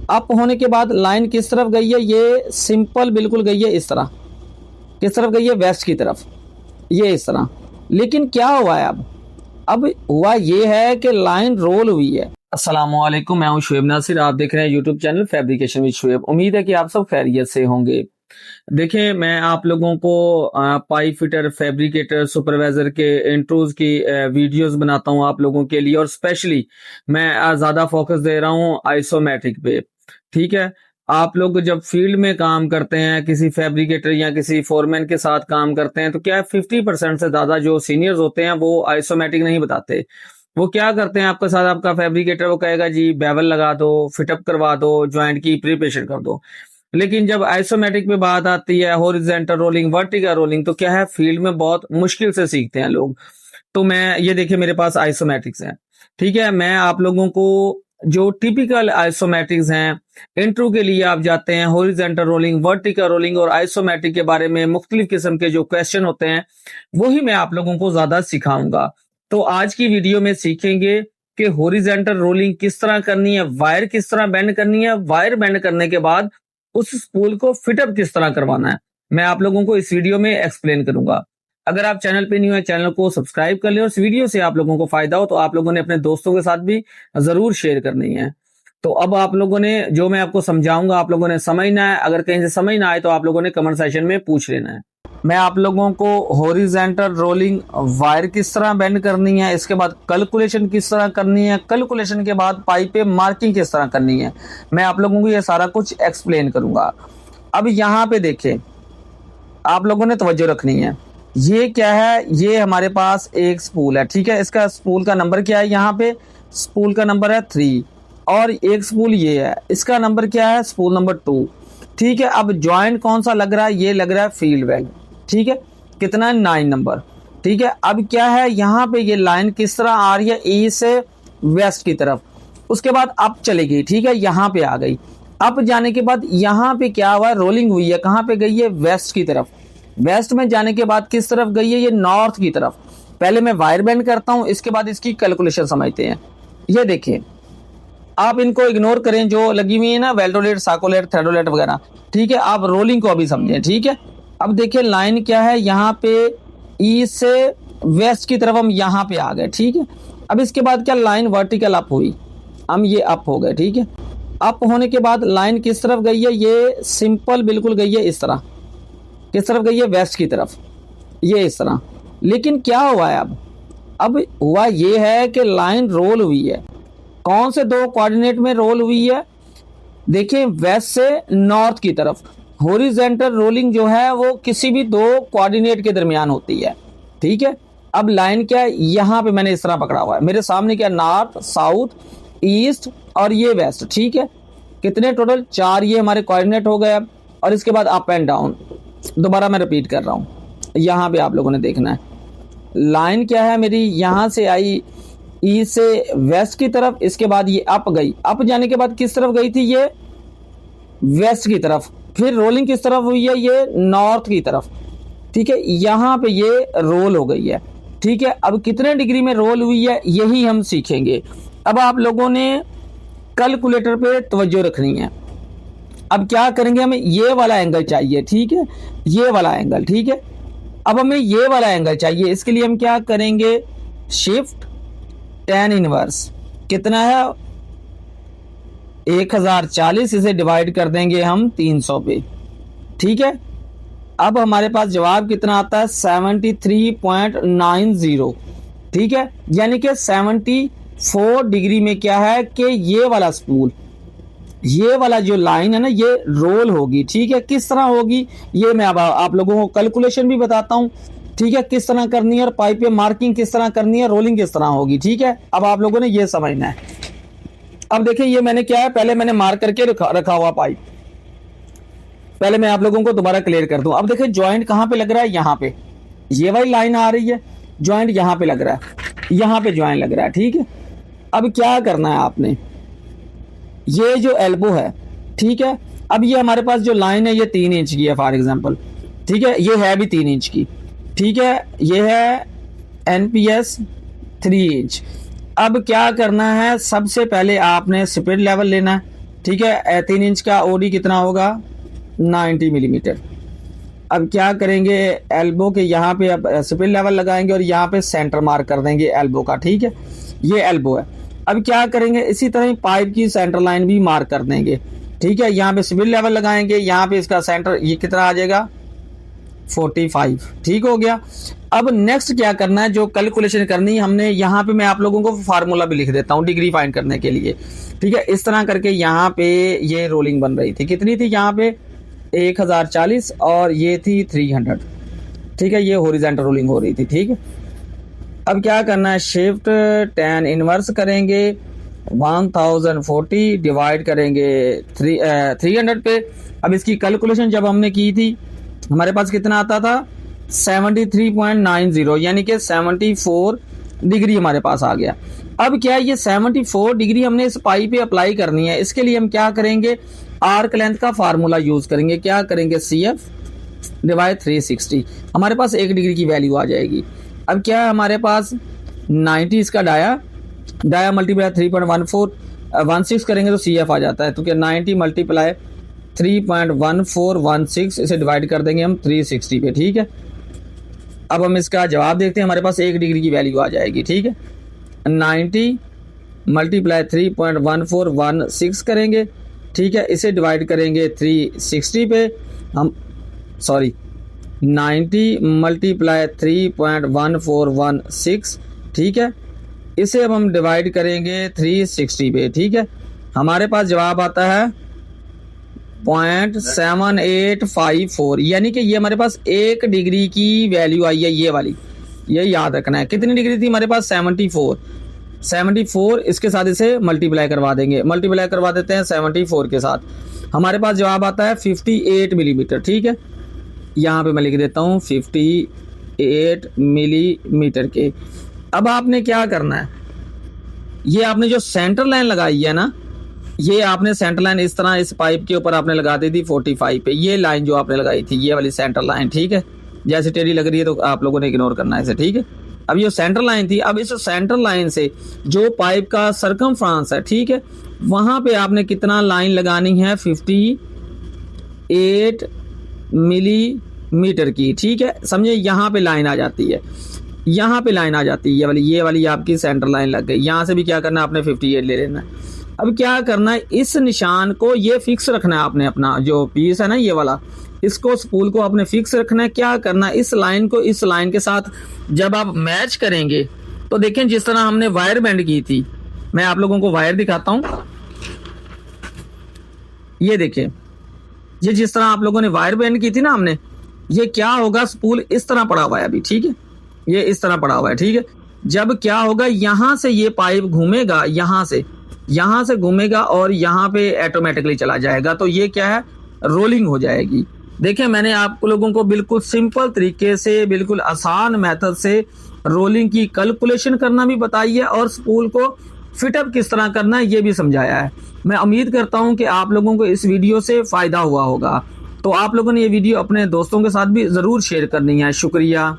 Up होने के बाद लाइन किस तरफ गई है, ये सिंपल बिल्कुल गई है इस तरह। किस तरफ गई है, वेस्ट की तरफ, ये इस तरह। लेकिन क्या हुआ है अब हुआ ये है कि लाइन रोल हुई है। अस्सलामुअलैकुम, मैं हूं शुएब नासिर, आप देख रहे हैं YouTube channel fabrication with Shoaib. उम्मीद है कि आप सब खैरियत से होंगे। देखें, मैं आप लोगों को पाइप फिटर, फैब्रिकेटर, सुपरवाइजर के इंट्रोज की वीडियोस बनाता हूं आप लोगों के लिए, और स्पेशली मैं ज्यादा फोकस दे रहा हूं आइसोमेट्रिक पे। ठीक है, आप लोग जब फील्ड में काम करते हैं, किसी फैब्रिकेटर या किसी फोरमैन के साथ काम करते हैं, तो क्या 50% से ज्यादा जो सीनियर्स होते हैं वो आइसोमेट्रिक नहीं बताते। वो क्या करते हैं, आपके साथ आपका फैब्रिकेटर वो कहेगा जी बेवल लगा दो, फिटअप करवा दो, ज्वाइंट की प्रिपरेशन कर दो। लेकिन जब आइसोमेट्रिक पे बात आती है, हॉरिजॉन्टल रोलिंग, वर्टिकल रोलिंग, तो क्या है, फील्ड में बहुत मुश्किल से सीखते हैं लोग। तो मैं ये देखिए, मेरे पास आइसोमेट्रिक्स हैं। ठीक है, मैं आप लोगों को जो टिपिकल आइसोमेट्रिक्स हैं, इंट्रो के लिए आप जाते हैं, हॉरिजॉन्टल रोलिंग, वर्टिकल रोलिंग और आइसोमेट्रिक के बारे में मुख्तलिफ किस्म के जो क्वेश्चन होते हैं वही मैं आप लोगों को ज्यादा सिखाऊंगा। तो आज की वीडियो में सीखेंगे कि हॉरिजॉन्टल रोलिंग किस तरह करनी है, वायर किस तरह बेंड करनी है, वायर बेंड करने के बाद उस स्पूल को फिटअप किस तरह करवाना है, मैं आप लोगों को इस वीडियो में एक्सप्लेन करूंगा। अगर आप चैनल पे न्यू है, चैनल को सब्सक्राइब कर लें, और इस वीडियो से आप लोगों को फायदा हो तो आप लोगों ने अपने दोस्तों के साथ भी जरूर शेयर करनी है। तो अब आप लोगों ने जो मैं आपको समझाऊंगा आप लोगों ने समझना है। अगर कहीं से समझ ना आए तो आप लोगों ने कमेंट सेक्शन में पूछ लेना है। मैं आप लोगों को हॉरिजॉन्टल रोलिंग, वायर किस तरह बेंड करनी है, इसके बाद कैलकुलेशन किस तरह करनी है, कैलकुलेशन के बाद पाइप पे मार्किंग किस तरह करनी है, मैं आप लोगों को ये सारा कुछ एक्सप्लेन करूंगा। अब यहाँ पे देखें, आप लोगों ने तवज्जो रखनी है। ये क्या है, ये हमारे पास एक स्पूल है। ठीक है, इसका स्पूल का नंबर क्या है, यहाँ पे स्पूल का नंबर है 3, और एक स्पूल ये है, इसका नंबर क्या है, स्पूल नंबर 2। ठीक है, अब ज्वाइंट कौन सा लग रहा है, ये लग रहा है फील्ड वेल्ड। ठीक है, कितना है, 9 नंबर। ठीक है, अब क्या है, यहाँ पे ये लाइन किस तरह आ रही है, ई से वेस्ट की तरफ, उसके बाद अप चलेगी। ठीक है, यहाँ पे आ गई। अप जाने के बाद यहाँ पे क्या हुआ, रोलिंग हुई है, कहाँ पे गई है, वेस्ट की तरफ। वेस्ट में जाने के बाद किस तरफ गई है, ये नॉर्थ की तरफ। पहले मैं वायर बेंड करता हूं, इसके बाद इसकी कैलकुलेशन समझते हैं। ये देखिए, आप इनको इग्नोर करें जो लगी हुई है ना, वेल्डोलेट, साकोलेट, थ्रेडोलेट वगैरह। ठीक है, आप रोलिंग को अभी समझें। ठीक है, अब देखिए लाइन क्या है, यहाँ पे ई से वेस्ट की तरफ हम यहाँ पे आ गए। ठीक है, अब इसके बाद क्या, लाइन वर्टिकल अप हुई, हम ये अप हो गए। ठीक है, अप होने के बाद लाइन किस तरफ गई है, ये सिंपल बिल्कुल गई है इस तरह। किस तरफ गई है, वेस्ट की तरफ, ये इस तरह। लेकिन क्या हुआ है, अब हुआ ये है कि लाइन रोल हुई है। कौन से 2 कोऑर्डिनेट में रोल हुई है, देखिए वेस्ट से नॉर्थ की तरफ। हॉरिजॉन्टल रोलिंग जो है वो किसी भी 2 कोऑर्डिनेट के दरमियान होती है। ठीक है, अब लाइन क्या है, यहाँ पे मैंने इस तरह पकड़ा हुआ है, मेरे सामने क्या, नॉर्थ, साउथ, ईस्ट और ये वेस्ट। ठीक है, कितने टोटल, 4 ये हमारे कोऑर्डिनेट हो गए। और इसके बाद अप एंड डाउन, दोबारा मैं रिपीट कर रहा हूं, यहां पे आप लोगों ने देखना है। लाइन क्या है मेरी, यहां से आई ई से वेस्ट की तरफ, इसके बाद ये अप गई। अप जाने के बाद किस तरफ गई थी, ये वेस्ट की तरफ। फिर रोलिंग किस तरफ हुई है, ये नॉर्थ की तरफ। ठीक है, यहां पे ये रोल हो गई है। ठीक है, अब कितने डिग्री में रोल हुई है यही हम सीखेंगे। अब आप लोगों ने कैलकुलेटर पे तवज्जो रखनी है। अब क्या करेंगे, हमें ये वाला एंगल चाहिए। ठीक है, ये वाला एंगल। ठीक है, अब हमें ये वाला एंगल चाहिए, इसके लिए हम क्या करेंगे, शिफ्ट tan इनवर्स, कितना है 1040, इसे डिवाइड कर देंगे हम 300 पे। ठीक है, अब हमारे पास जवाब कितना आता है, 73.90। ठीक है, यानी कि 74 डिग्री में क्या है कि ये वाला स्पूल, ये वाला जो लाइन है ना, ये रोल होगी। ठीक है, किस तरह होगी ये मैं अब आप लोगों को कैलकुलेशन भी बताता हूं। ठीक है, किस तरह करनी है, और पाइप पे मार्किंग किस तरह करनी है, रोलिंग किस तरह होगी। ठीक है, अब आप लोगों ने ये समझना है। अब देखिए, ये मैंने क्या है, पहले मैंने मार्क करके रखा हुआ पाइप, पहले मैं आप लोगों को दोबारा क्लियर कर दूं। अब देखिए ज्वाइंट कहां पे लग रहा है, यहाँ पे ये वाली लाइन आ रही है, ज्वाइंट यहाँ पे लग रहा है, यहाँ पे ज्वाइंट लग रहा है। ठीक है, अब क्या करना है आपने, ये जो एल्बो है, ठीक है, अब ये हमारे पास जो लाइन है ये 3 इंच की है फॉर एग्जांपल। ठीक है, ये है भी 3 इंच की। ठीक है, ये है एनपीएस 3 इंच। अब क्या करना है, सबसे पहले आपने स्पिरिट लेवल लेना है। ठीक है। 3 इंच का ओडी कितना होगा, 90 मिलीमीटर। अब क्या करेंगे, एल्बो के यहाँ पे अब स्पिल लेवल लगाएंगे और यहाँ पे सेंटर मार्क कर देंगे एल्बो का, ठीक है, ये एल्बो है। अब क्या करेंगे, इसी तरह पाइप की सेंटर लाइन भी मार्क कर देंगे, ठीक है। यहाँ पे स्पिल लेवल लगाएंगे, यहाँ पे इसका सेंटर ये कितना आ जाएगा, 45, ठीक हो गया। अब नेक्स्ट क्या करना है, जो कैलकुलेशन करनी है हमने, यहाँ पे मैं आप लोगों को फार्मूला भी लिख देता हूँ डिग्री फाइंड करने के लिए, ठीक है। इस तरह करके यहाँ पे ये रोलिंग बन रही थी, कितनी थी यहाँ पे 1040 और ये थी 300, ठीक है, ये हॉरिजॉन्टल रोलिंग हो रही थी, ठीक है। अब क्या करना है, शिफ्ट tan इनवर्स करेंगे 1040 डिवाइड करेंगे 300 पे। अब इसकी कैलकुलेशन जब हमने की थी हमारे पास कितना आता था 73.90, यानी कि 74 डिग्री हमारे पास आ गया। अब क्या ये 74 डिग्री हमने इस पाइप पे अप्लाई करनी है, इसके लिए हम क्या करेंगे, आर्क लेंथ का फार्मूला यूज करेंगे। क्या करेंगे, CF डिवाइड 360, हमारे पास 1 डिग्री की वैल्यू आ जाएगी। अब क्या है हमारे पास 90 इसका डाया मल्टीप्लाई 3.1416 करेंगे तो CF आ जाता है, तो क्या 90 मल्टीप्लाई 3.1416 इसे डिवाइड कर देंगे हम 360 पे, ठीक है। अब हम इसका जवाब देखते हैं, हमारे पास 1 डिग्री की वैल्यू आ जाएगी, ठीक है। 90 मल्टीप्लाई 3.1416 करेंगे, ठीक है, इसे डिवाइड करेंगे 360 पे, हम 90 मल्टीप्लाई 3.1416, ठीक है, इसे अब हम डिवाइड करेंगे 360 पे, ठीक है। हमारे पास जवाब आता है 0.7854, यानी कि ये हमारे पास 1 डिग्री की वैल्यू आई है, ये वाली, ये याद रखना है। कितनी डिग्री थी हमारे पास 74, इसके साथ इसे मल्टीप्लाई करवा देंगे, मल्टीप्लाई करवा देते हैं 74 के साथ, हमारे पास जवाब आता है 58 मिलीमीटर, ठीक है। यहाँ पे मैं लिख देता हूँ 58 मिलीमीटर के। अब आपने क्या करना है, ये आपने जो सेंटर लाइन लगाई है ना, ये आपने सेंटर लाइन इस तरह इस पाइप के ऊपर आपने लगा दी थी 45 पे, ये लाइन जो आपने लगाई थी, ये वाली सेंटर लाइन, ठीक है। जैसे टेढ़ी लग रही है तो आप लोगों ने इग्नोर करना है इसे, ठीक है। अब ये सेंटर लाइन थी, अब इस सेंटर लाइन से जो पाइप का सरकमफ्रांस है, ठीक है, वहां पे आपने कितना लाइन लगानी है, 58 मिलीमीटर की, ठीक है, समझे। यहाँ पे लाइन आ जाती है, यहाँ पे लाइन आ जाती है, ये वाली आपकी सेंटर लाइन लग गई। यहाँ से भी क्या करना है, आपने 58 ले लेना है। अब क्या करना है, इस निशान को ये फिक्स रखना है आपने, अपना जो पीस है ना ये वाला, इसको स्पूल को आपने फिक्स रखना है। क्या करना है, इस लाइन को इस लाइन के साथ जब आप मैच करेंगे तो देखें, जिस तरह हमने वायर बेंड की थी, मैं आप लोगों को वायर दिखाता हूं, ये देखिए, ये जिस तरह आप लोगों ने वायर बेंड की थी ना हमने, ये क्या होगा, स्पूल इस तरह पड़ा हुआ है अभी, ठीक है, ये इस तरह पड़ा हुआ है, ठीक है। जब क्या होगा, यहां से ये पाइप घूमेगा, यहां से घूमेगा और यहाँ पे ऑटोमेटिकली चला जाएगा, तो ये क्या है, रोलिंग हो जाएगी। देखिए, मैंने आप लोगों को बिल्कुल सिंपल तरीके से, बिल्कुल आसान मेथड से रोलिंग की कैलकुलेशन करना भी बताई है और स्पूल को फिटअप किस तरह करना है ये भी समझाया है। मैं उम्मीद करता हूं कि आप लोगों को इस वीडियो से फायदा हुआ होगा, तो आप लोगों ने ये वीडियो अपने दोस्तों के साथ भी जरूर शेयर करनी है। शुक्रिया।